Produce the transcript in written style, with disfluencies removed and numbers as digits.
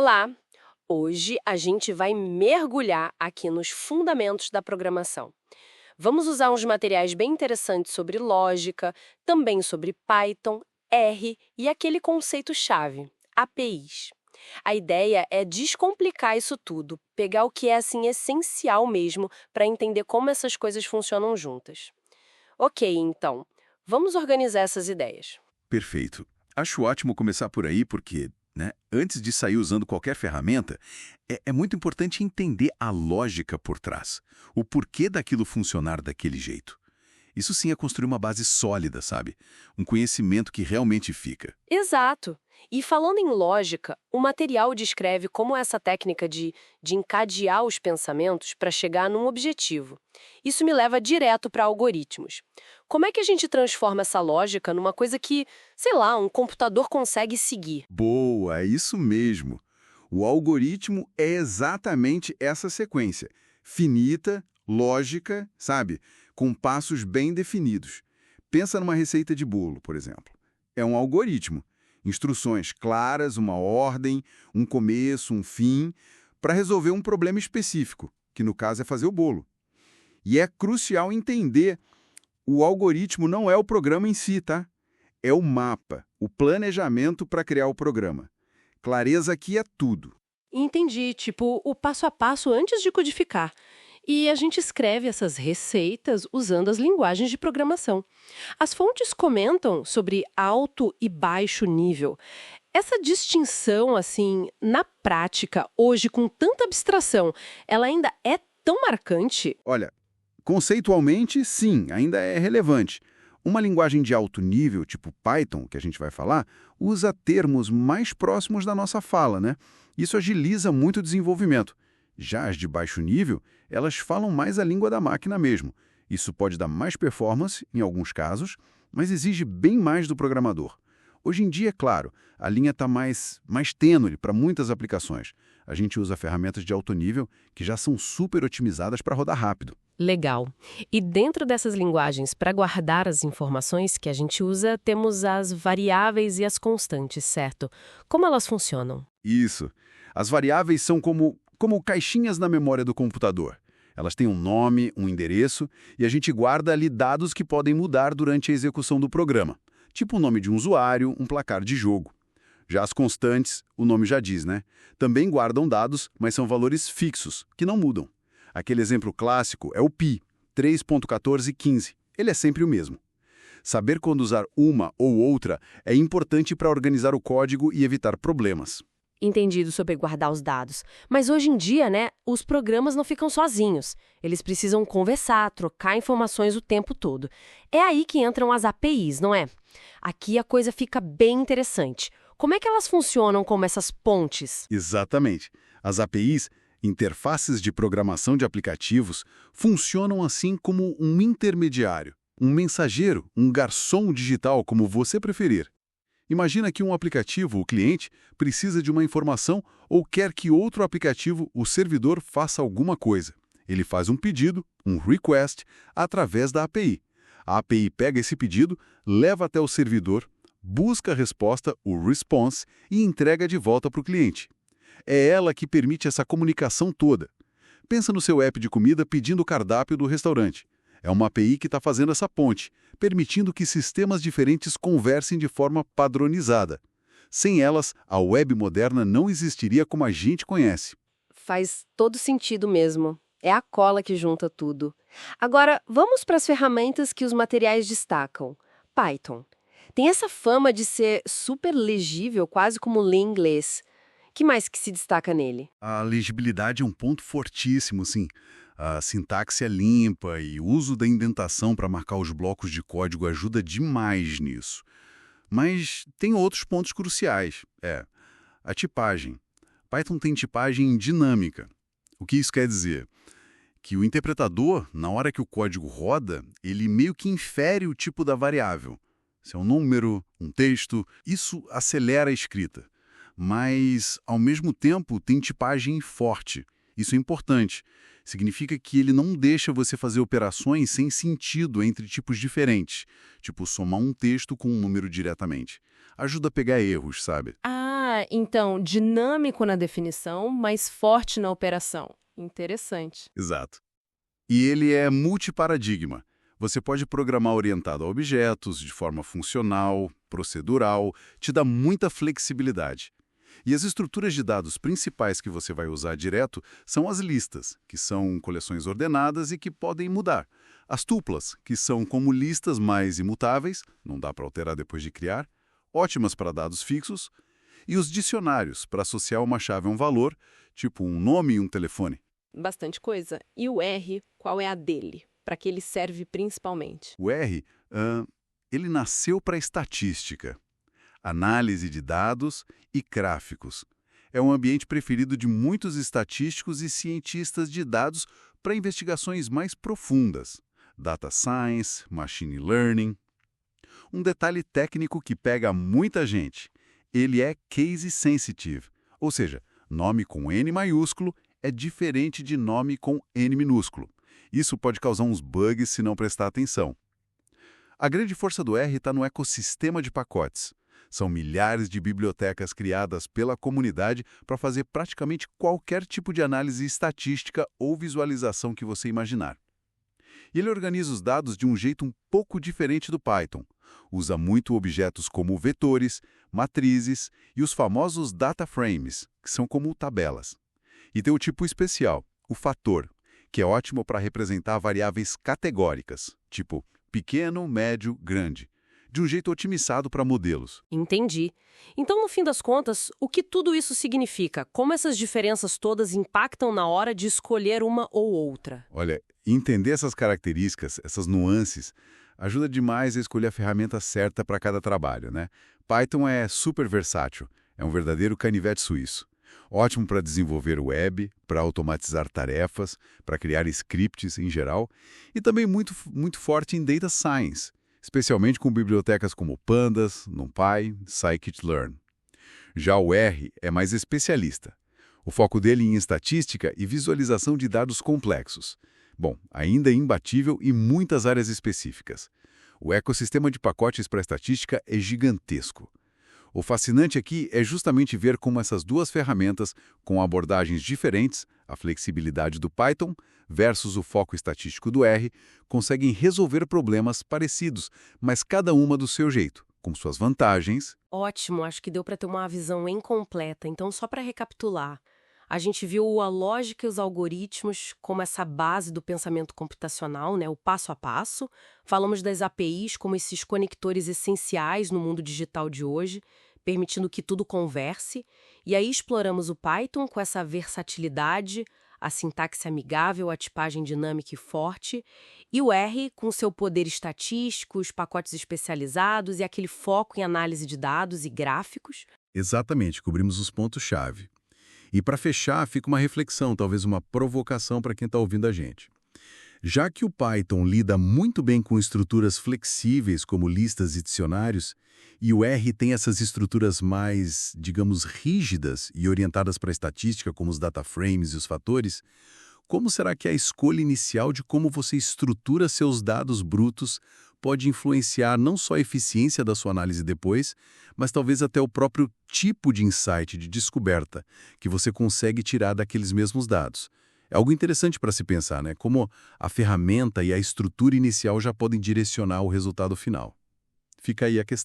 Olá! Hoje a gente vai mergulhar aqui nos fundamentos da programação. Vamos usar uns materiais bem interessantes sobre lógica, também sobre Python, R e aquele conceito-chave, APIs. A ideia é descomplicar isso tudo, pegar o que é assim essencial mesmo para entender como essas coisas funcionam juntas. Ok, então, vamos organizar essas ideias. Perfeito. Acho ótimo começar por aí porque, antes de sair usando qualquer ferramenta, é muito importante entender a lógica por trás, o porquê daquilo funcionar daquele jeito. Isso sim é construir uma base sólida, sabe? Um conhecimento que realmente fica. Exato. E falando em lógica, o material descreve como essa técnica de encadear os pensamentos para chegar num objetivo. Isso me leva direto para algoritmos. Como é que a gente transforma essa lógica numa coisa que, sei lá, um computador consegue seguir? Boa, é isso mesmo. O algoritmo é exatamente essa sequência. Finita, lógica, sabe? Com passos bem definidos. Pensa numa receita de bolo, por exemplo. É um algoritmo. Instruções claras, uma ordem, um começo, um fim, para resolver um problema específico, que no caso é fazer o bolo. E é crucial entender, o algoritmo não é o programa em si, tá? É o mapa, o planejamento para criar o programa. Clareza aqui é tudo. Entendi, tipo, o passo a passo antes de codificar. E a gente escreve essas receitas usando as linguagens de programação. As fontes comentam sobre alto e baixo nível. Essa distinção, assim, na prática, hoje, com tanta abstração, ela ainda é tão marcante? Olha, conceitualmente, sim, ainda é relevante. Uma linguagem de alto nível, tipo Python, que a gente vai falar, usa termos mais próximos da nossa fala, né? Isso agiliza muito o desenvolvimento. Já as de baixo nível, elas falam mais a língua da máquina mesmo. Isso pode dar mais performance, em alguns casos, mas exige bem mais do programador. Hoje em dia, é claro, a linha está mais tênue para muitas aplicações. A gente usa ferramentas de alto nível que já são super otimizadas para rodar rápido. Legal. E dentro dessas linguagens, para guardar as informações que a gente usa, temos as variáveis e as constantes, certo? Como elas funcionam? Isso. As variáveis são como caixinhas na memória do computador. Elas têm um nome, um endereço, e a gente guarda ali dados que podem mudar durante a execução do programa. Tipo o nome de um usuário, um placar de jogo. Já as constantes, o nome já diz, né? Também guardam dados, mas são valores fixos, que não mudam. Aquele exemplo clássico é o π, 3.1415. Ele é sempre o mesmo. Saber quando usar uma ou outra é importante para organizar o código e evitar problemas. Entendido sobre guardar os dados. Mas hoje em dia, né, os programas não ficam sozinhos. Eles precisam conversar, trocar informações o tempo todo. É aí que entram as APIs, não é? Aqui a coisa fica bem interessante. Como é que elas funcionam como essas pontes? Exatamente. As APIs, interfaces de programação de aplicativos, funcionam assim como um intermediário, um mensageiro, um garçom digital, como você preferir. Imagina que um aplicativo, o cliente, precisa de uma informação ou quer que outro aplicativo, o servidor, faça alguma coisa. Ele faz um pedido, um request, através da API. A API pega esse pedido, leva até o servidor, busca a resposta, o response, e entrega de volta para o cliente. É ela que permite essa comunicação toda. Pensa no seu app de comida pedindo o cardápio do restaurante. É uma API que está fazendo essa ponte, permitindo que sistemas diferentes conversem de forma padronizada. Sem elas, a web moderna não existiria como a gente conhece. Faz todo sentido mesmo. É a cola que junta tudo. Agora, vamos para as ferramentas que os materiais destacam. Python. Tem essa fama de ser super legível, quase como ler inglês. Que mais que se destaca nele? A legibilidade é um ponto fortíssimo, sim. A sintaxe é limpa e o uso da indentação para marcar os blocos de código ajuda demais nisso. Mas tem outros pontos cruciais. A tipagem. Python tem tipagem dinâmica. O que isso quer dizer? Que o interpretador, na hora que o código roda, ele meio que infere o tipo da variável. Se é um número, um texto, isso acelera a escrita. Mas, ao mesmo tempo, tem tipagem forte. Isso é importante. Significa que ele não deixa você fazer operações sem sentido entre tipos diferentes, tipo somar um texto com um número diretamente. Ajuda a pegar erros, sabe? Ah, Então, dinâmico na definição, mas forte na operação. Interessante. Exato. E ele é multiparadigma. Você pode programar orientado a objetos, de forma funcional, procedural, te dá muita flexibilidade. E as estruturas de dados principais que você vai usar direto são as listas, que são coleções ordenadas e que podem mudar. As tuplas, que são como listas mais imutáveis, não dá para alterar depois de criar, ótimas para dados fixos, e os dicionários, para associar uma chave a um valor, tipo um nome e um telefone. Bastante coisa. E o R, qual é a dele? Para que ele serve principalmente? O R, ele nasceu para estatística, análise de dados e gráficos. É um ambiente preferido de muitos estatísticos e cientistas de dados para investigações mais profundas. Data Science, Machine Learning. Um detalhe técnico que pega muita gente. Ele é case sensitive, ou seja, nome com N maiúsculo é diferente de nome com N minúsculo. Isso pode causar uns bugs se não prestar atenção. A grande força do R está no ecossistema de pacotes. São milhares de bibliotecas criadas pela comunidade para fazer praticamente qualquer tipo de análise estatística ou visualização que você imaginar. E ele organiza os dados de um jeito um pouco diferente do Python. Usa muito objetos como vetores, matrizes e os famosos data frames, que são como tabelas. E tem o tipo especial, o fator, que é ótimo para representar variáveis categóricas, tipo pequeno, médio, grande, de um jeito otimizado para modelos. Entendi. Então, no fim das contas, o que tudo isso significa? Como essas diferenças todas impactam na hora de escolher uma ou outra? Olha, entender essas características, essas nuances, ajuda demais a escolher a ferramenta certa para cada trabalho, né? Python é super versátil, é um verdadeiro canivete suíço. Ótimo para desenvolver web, para automatizar tarefas, para criar scripts em geral, e também muito forte em data science, especialmente com bibliotecas como Pandas, NumPy, Scikit-learn. Já o R é mais especialista. O foco dele é em estatística e visualização de dados complexos. Bom, ainda é imbatível em muitas áreas específicas. O ecossistema de pacotes para estatística é gigantesco. O fascinante aqui é justamente ver como essas duas ferramentas, com abordagens diferentes, a flexibilidade do Python versus o foco estatístico do R, conseguem resolver problemas parecidos, mas cada uma do seu jeito, com suas vantagens. Ótimo, acho que deu para ter uma visão incompleta. Então, só para recapitular, a gente viu a lógica e os algoritmos como essa base do pensamento computacional, né, o passo a passo. Falamos das APIs como esses conectores essenciais no mundo digital de hoje, permitindo que tudo converse. E aí exploramos o Python com essa versatilidade, a sintaxe amigável, a tipagem dinâmica e forte, e o R com seu poder estatístico, os pacotes especializados e aquele foco em análise de dados e gráficos. Exatamente, cobrimos os pontos-chave. E para fechar, fica uma reflexão, talvez uma provocação para quem está ouvindo a gente. Já que o Python lida muito bem com estruturas flexíveis como listas e dicionários, e o R tem essas estruturas mais, digamos, rígidas e orientadas para a estatística, como os data frames e os fatores, como será que a escolha inicial de como você estrutura seus dados brutos pode influenciar não só a eficiência da sua análise depois, mas talvez até o próprio tipo de insight, de descoberta, que você consegue tirar daqueles mesmos dados? É algo interessante para se pensar, né? Como a ferramenta e a estrutura inicial já podem direcionar o resultado final. Fica aí a questão.